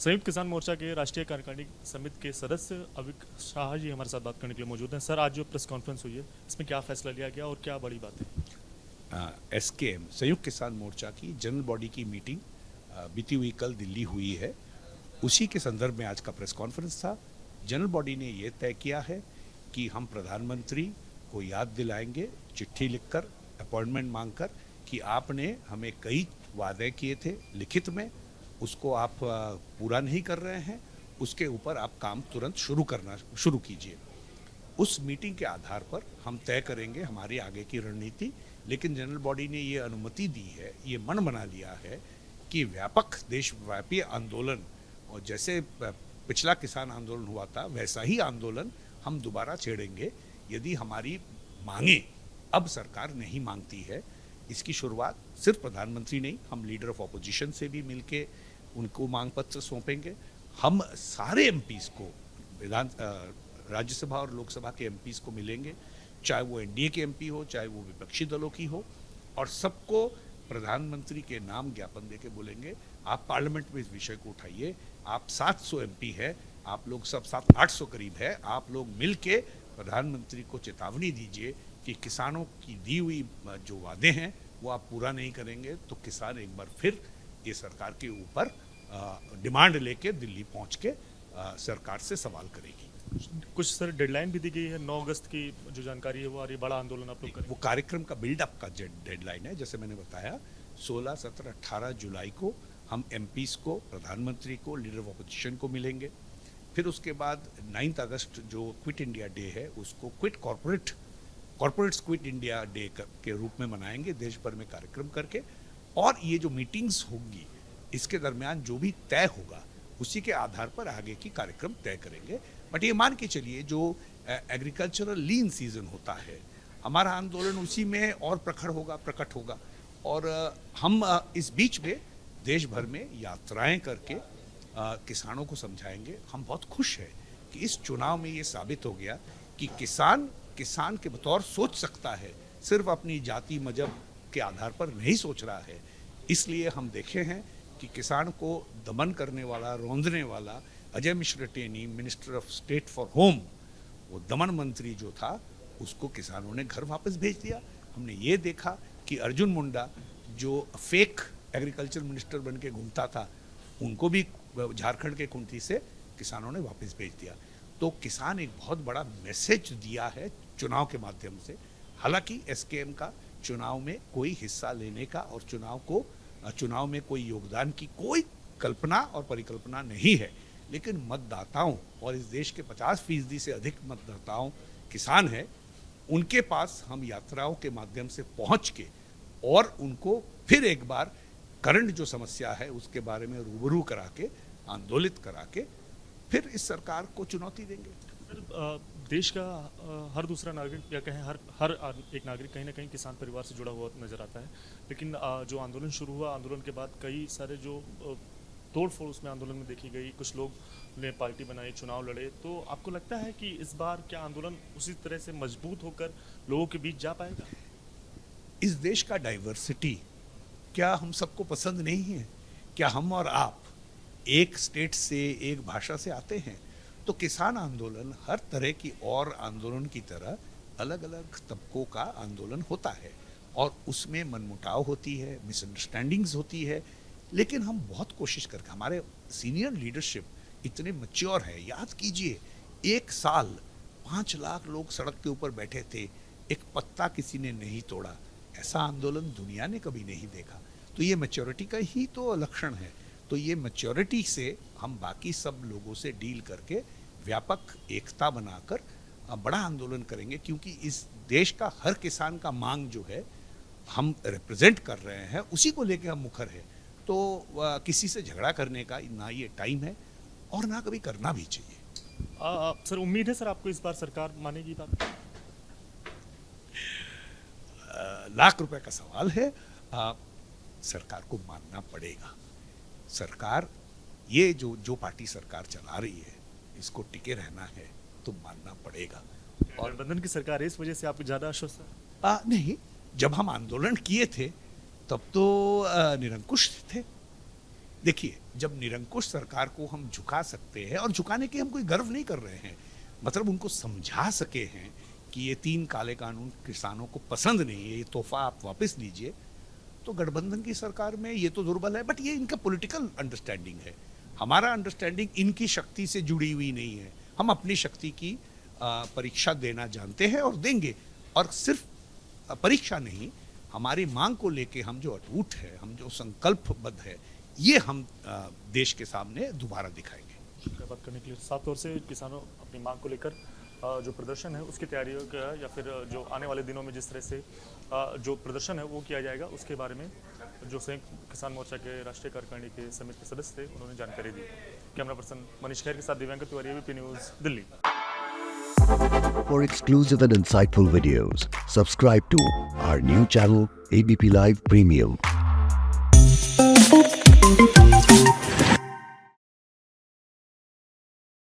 संयुक्त किसान मोर्चा के राष्ट्रीय कार्यकारिणी समिति के सदस्य अविक शाह जी हमारे साथ बात करने के लिए मौजूद हैं। सर, आज जो प्रेस कॉन्फ्रेंस हुई है, इसमें क्या फैसला लिया गया और क्या बड़ी बात है? एसकेएम संयुक्त किसान मोर्चा की जनरल बॉडी की मीटिंग बीती हुई कल दिल्ली हुई है। उसी के संदर्भ में आज का प्रेस कॉन्फ्रेंस था। जनरल बॉडी ने ये तय किया है कि हम प्रधानमंत्री को याद दिलाएंगे, चिट्ठी लिखकर, अपॉइंटमेंट मांगकर, कि आपने हमें कई वादे किए थे लिखित में, उसको आप पूरा नहीं कर रहे हैं, उसके ऊपर आप काम तुरंत शुरू कीजिए। उस मीटिंग के आधार पर हम तय करेंगे हमारी आगे की रणनीति। लेकिन जनरल बॉडी ने ये अनुमति दी है, ये मन बना लिया है कि व्यापक देशव्यापी आंदोलन, और जैसे पिछला किसान आंदोलन हुआ था वैसा ही आंदोलन हम दोबारा छेड़ेंगे यदि हमारी मांगे अब सरकार नहीं मांगती है। इसकी शुरुआत सिर्फ प्रधानमंत्री नहीं, हम लीडर ऑफ ऑपोजिशन से भी मिलके उनको मांग पत्र सौंपेंगे। हम सारे एमपीज को, राज्यसभा और लोकसभा के एमपीज को मिलेंगे, चाहे वो एनडीए के एमपी हो, चाहे वो विपक्षी दलों की हो, और सबको प्रधानमंत्री के नाम ज्ञापन देके बोलेंगे आप पार्लियामेंट में इस विषय को उठाइए। आप 700 एमपी है, आप लोग सब 700-800 करीब है, आप लोग मिलके प्रधानमंत्री को चेतावनी दीजिए कि किसानों की दी हुई जो वादे हैं वो आप पूरा नहीं करेंगे तो किसान एक बार फिर ये सरकार के ऊपर डिमांड लेके दिल्ली पहुंच के सरकार से सवाल करेगी। कुछ सर डेडलाइन भी दी गई है, 9 अगस्त की जो जानकारी है वो आ रही है, बड़ा आंदोलन आप लोग करेंगे? वो कार्यक्रम का बिल्डअप का डेडलाइन है। जैसे मैंने बताया 16, 17, 18 जुलाई को हम एमपीज को, प्रधानमंत्री को, लीडर ऑफ ऑपोजिशन को मिलेंगे। फिर उसके बाद 9 अगस्त जो क्विट इंडिया डे है उसको कॉर्पोरेट्स क्विट इंडिया डे के रूप में मनाएंगे, देश भर में कार्यक्रम करके। और ये जो मीटिंग्स होंगी इसके दरमियान जो भी तय होगा उसी के आधार पर आगे की कार्यक्रम तय करेंगे। बट ये मान के चलिए जो एग्रीकल्चरल लीन सीजन होता है, हमारा आंदोलन उसी में और प्रकट होगा। और हम इस बीच में देश भर में यात्राएं करके किसानों को समझाएंगे। हम बहुत खुश हैं कि इस चुनाव में ये साबित हो गया कि किसान के बतौर सोच सकता है, सिर्फ अपनी जाति मजहब के आधार पर नहीं सोच रहा है। इसलिए हम देखे हैं कि किसान को दमन करने वाला, रौंदने वाला Ajay Mishra Teni, minister of state for home, वो दमन मंत्री जो था, उसको किसानों ने घर वापस भेज दिया। हमने ये देखा कि अर्जुन मुंडा जो फेक एग्रीकल्चर मिनिस्टर बन के घूमता था, उनको भी झारखंड के कुंती से किसानों ने वापस भेज दिया। तो किसान एक बहुत बड़ा मैसेज दिया है चुनाव के माध्यम से। हालांकि एसकेएम का चुनाव में कोई हिस्सा लेने का और चुनाव में कोई योगदान की कोई कल्पना और परिकल्पना नहीं है, लेकिन मतदाताओं, और इस देश के 50% से अधिक मतदाताओं किसान हैं, उनके पास हम यात्राओं के माध्यम से पहुंच के और उनको फिर एक बार करंट जो समस्या है उसके बारे में रूबरू करा के, आंदोलित करा के फिर इस सरकार को चुनौती देंगे। सर, देश का हर दूसरा नागरिक या कहें हर एक नागरिक कहीं ना कहीं किसान परिवार से जुड़ा हुआ नजर आता है। लेकिन जो आंदोलन शुरू हुआ, आंदोलन के बाद कई सारे जो तोड़फोड़ उसमें आंदोलन में देखी गई, कुछ लोग ने पार्टी बनाई, चुनाव लड़े। तो आपको लगता है कि इस बार क्या आंदोलन उसी तरह से मजबूत होकर लोगों के बीच जा पाएगा? इस देश का डाइवर्सिटी क्या हम सबको पसंद नहीं है? क्या हम और आप एक स्टेट से, एक भाषा से आते हैं? तो किसान आंदोलन हर तरह की और आंदोलन की तरह अलग अलग तबकों का आंदोलन होता है और उसमें मनमुटाव होती है, मिसअंडरस्टैंडिंग्स होती है। लेकिन हम बहुत कोशिश करके, हमारे सीनियर लीडरशिप इतने मैच्योर है। याद कीजिए, 1 साल 5 लाख लोग सड़क के ऊपर बैठे थे, एक पत्ता किसी ने नहीं तोड़ा। ऐसा आंदोलन दुनिया ने कभी नहीं देखा। तो ये मैच्योरिटी का ही तो लक्षण है। तो ये मैच्योरिटी से हम बाकी सब लोगों से डील करके व्यापक एकता बनाकर बड़ा आंदोलन करेंगे, क्योंकि इस देश का हर किसान का मांग जो है हम रिप्रेजेंट कर रहे हैं, उसी को लेके हम मुखर हैं। तो किसी से झगड़ा करने का ना ये टाइम है और ना कभी करना भी चाहिए। सर, उम्मीद है सर आपको इस बार सरकार मानेगी बात? लाख रुपए का सवाल है। सरकार को मानना पड़ेगा। सरकार, ये जो पार्टी सरकार चला रही है, इसको टिके रहना है तो मानना पड़ेगा। और गठबंधन की सरकार है, इस वजह से आपको ज्यादा आश्वस्त नहीं, जब हम आंदोलन किए थे तब तो निरंकुश थे। देखिए, जब निरंकुश सरकार को हम झुका सकते हैं, और झुकाने के हम कोई गर्व नहीं कर रहे हैं, मतलब उनको समझा सके हैं कि ये 3 काले कानून किसानों को पसंद नहीं है, ये तोहफा आप वापस लीजिए, तो गठबंधन की सरकार में ये तो दुर्बल है, बट ये इनका पॉलिटिकल अंडरस्टैंडिंग है। हमारा अंडरस्टैंडिंग इनकी शक्ति से जुड़ी हुई नहीं है। हम अपनी शक्ति की परीक्षा देना जानते हैं और देंगे, और सिर्फ परीक्षा नहीं, हमारी मांग को लेके हम जो अटूट है, हम जो संकल्पबद्ध है, ये हम देश के सामने दोबारा दिखाएंगे। शुक्रिया बात करने के लिए। साफ तौर से किसानों अपनी मांग को लेकर जो प्रदर्शन है उसकी तैयारियों का, या फिर जो आने वाले दिनों में जिस तरह से जो प्रदर्शन है वो किया जाएगा, उसके बारे में जो संयुक्त किसान मोर्चा के राष्ट्रीय कार्यकारिणी के समिति के सदस्य थे उन्होंने जानकारी दी। कैमरा पर्सन मनीष खैर के साथ Divyankar Tiwari, ABP news, Delhi. For exclusive and insightful videos, subscribe to our new channel ABP Live Premium.